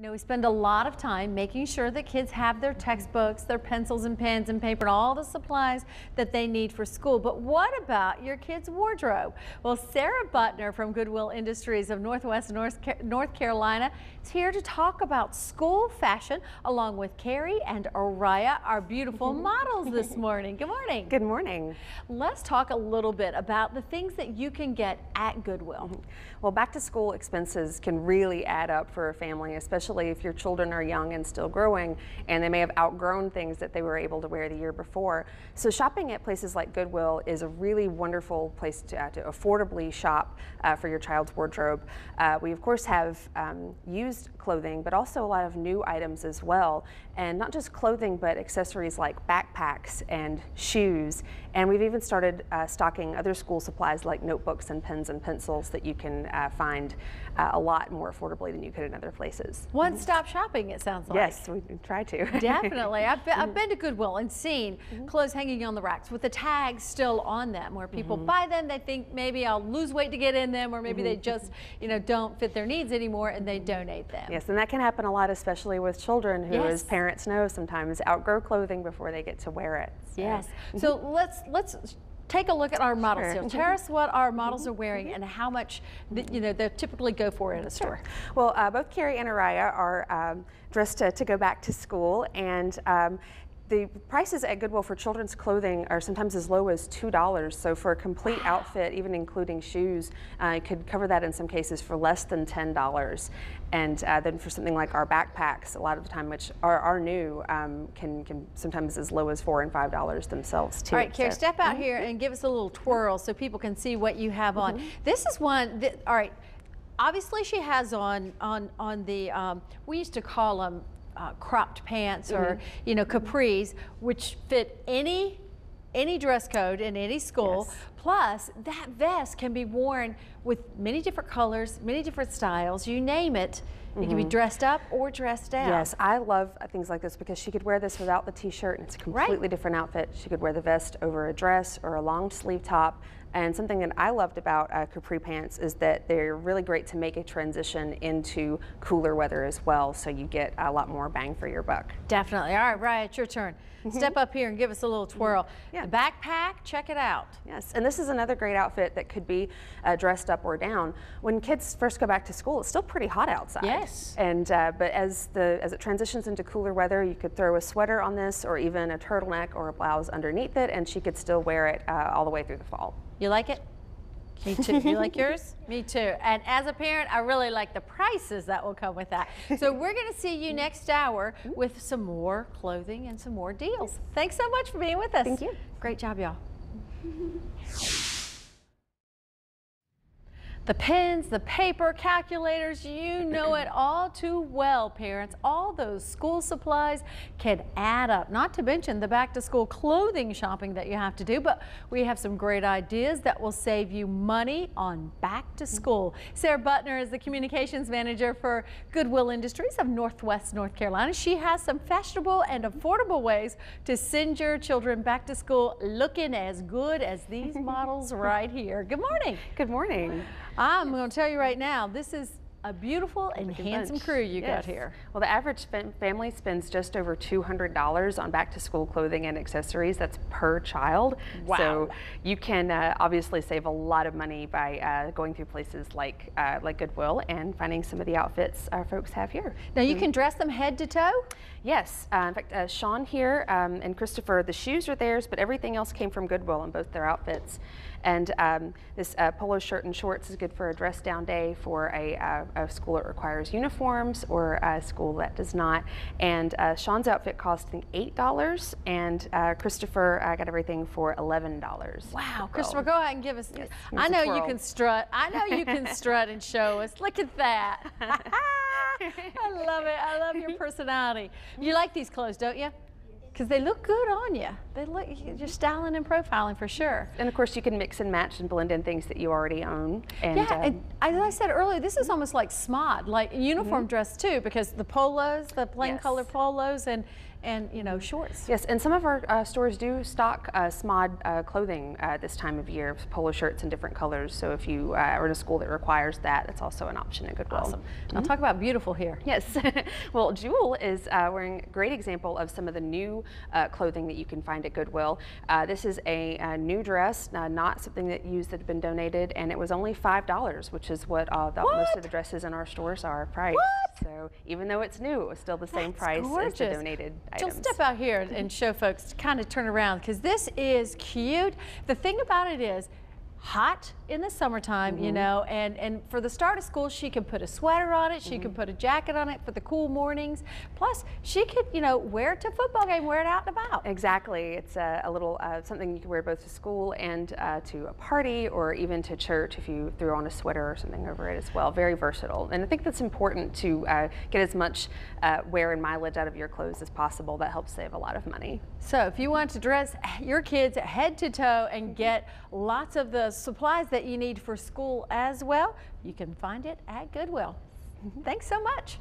You know, we spend a lot of time making sure that kids have their textbooks, their pencils and pens and paper, and all the supplies that they need for school. But what about your kids' wardrobe? Well, Sarah Butner from Goodwill Industries of Northwest North Carolina is here to talk about school fashion, along with Carrie and Araya, our beautiful models this morning. Good morning. Good morning. Let's talk a little bit about the things that you can get at Goodwill. Well, back to school expenses can really add up for a family, especially if your children are young and still growing and they may have outgrown things that they were able to wear the year before. So shopping at places like Goodwill is a really wonderful place to affordably shop for your child's wardrobe. We of course have used clothing, but also a lot of new items as well. And not just clothing, but accessories like backpacks and shoes. And we've even started stocking other school supplies like notebooks and pens and pencils that you can find a lot more affordably than you could in other places. One-stop shopping, it sounds like. Yes, we try to. Definitely. I've been to Goodwill and seen clothes hanging on the racks with the tags still on them, where people buy them, they think maybe I'll lose weight to get in them, or maybe they just, you know, don't fit their needs anymore and they donate them. Yes, and that can happen a lot, especially with children who, as parents know, sometimes outgrow clothing before they get to wear it. So. Yes. So let's take a look at our models here. Tell us what our models are wearing and how much they typically go for at a store. Well, both Carrie and Araya are dressed to go back to school, and the prices at Goodwill for children's clothing are sometimes as low as $2. So for a complete outfit, even including shoes, you could cover that in some cases for less than $10. And then for something like our backpacks, a lot of the time, which are new, can sometimes as low as $4 and $5 themselves too. All right, Carrie, step out here and give us a little twirl so people can see what you have on. This is one that, all right, obviously she has on the, we used to call them cropped pants or capris, which fit any dress code in any school. Plus that vest can be worn with many different colors, many different styles, you name it. It can be dressed up or dressed down. Yes, I love things like this because she could wear this without the t-shirt and it's a completely different outfit. She could wear the vest over a dress or a long sleeve top. And something that I loved about capri pants is that they're really great to make a transition into cooler weather as well, so you get a lot more bang for your buck. Definitely. All right, Ryan, it's your turn. Step up here and give us a little twirl. The backpack, check it out. Yes, and this is another great outfit that could be dressed up or down. When kids first go back to school, it's still pretty hot outside. Yes. And but as it transitions into cooler weather, you could throw a sweater on this, or even a turtleneck or a blouse underneath it, and she could still wear it all the way through the fall. You like it? Me too. You like yours? Me too. And as a parent, I really like the prices that will come with that. So we're going to see you next hour with some more clothing and some more deals. Thanks so much for being with us. Thank you. Great job, y'all. The pens, the paper, calculators, you know it all too well, parents. All those school supplies can add up, not to mention the back-to-school clothing shopping that you have to do, but we have some great ideas that will save you money on back to school. Sarah Butner is the communications manager for Goodwill Industries of Northwest North Carolina. She has some fashionable and affordable ways to send your children back to school looking as good as these models right here. Good morning. Good morning. I'm going to tell you right now, this is a beautiful and handsome crew you got here. Well, the average family spends just over $200 on back-to-school clothing and accessories. That's per child. Wow. So you can obviously save a lot of money by going through places like Goodwill and finding some of the outfits our folks have here. Now you can dress them head to toe? Yes. In fact, Sean here and Christopher, the shoes are theirs, but everything else came from Goodwill in both their outfits. And this polo shirt and shorts is good for a dress down day for a school that requires uniforms or a school that does not. And Sean's outfit cost, I think, $8, and Christopher got everything for $11. Wow, Christopher, go ahead and give us. I know you can strut. I know you can strut and show us. Look at that. I love it. I love your personality. You like these clothes, don't you? Because they look good on you. They look, you're styling and profiling for sure. And of course you can mix and match and blend in things that you already own. And, and as I said earlier, this is almost like SMOD, like uniform dress too, because the polos, the plain color polos, and and you know, shorts. Yes, and some of our stores do stock SMOD clothing this time of year, polo shirts in different colors. So if you are in a school that requires that, that's also an option at Goodwill. Awesome. Now talk about beautiful here. Yes. Well, Jewel is wearing a great example of some of the new clothing that you can find at Goodwill. This is a new dress, not something that had been donated, and it was only $5, which is what most of the dresses in our stores are priced. So even though it's new, it was still the same price as the donated items. Just step out here and show folks to kind of turn around, because this is cute. The thing about it is, hot in the summertime, you know, and for the start of school, she can put a sweater on it, she can put a jacket on it for the cool mornings. Plus, she could, you know, wear it to a football game, wear it out and about. Exactly. It's a little something you can wear both to school and to a party, or even to church if you threw on a sweater or something over it as well. Very versatile. And I think that's important to get as much wear and mileage out of your clothes as possible. That helps save a lot of money. So if you want to dress your kids head to toe and get lots of the supplies that you need for school as well, you can find it at Goodwill. Thanks so much.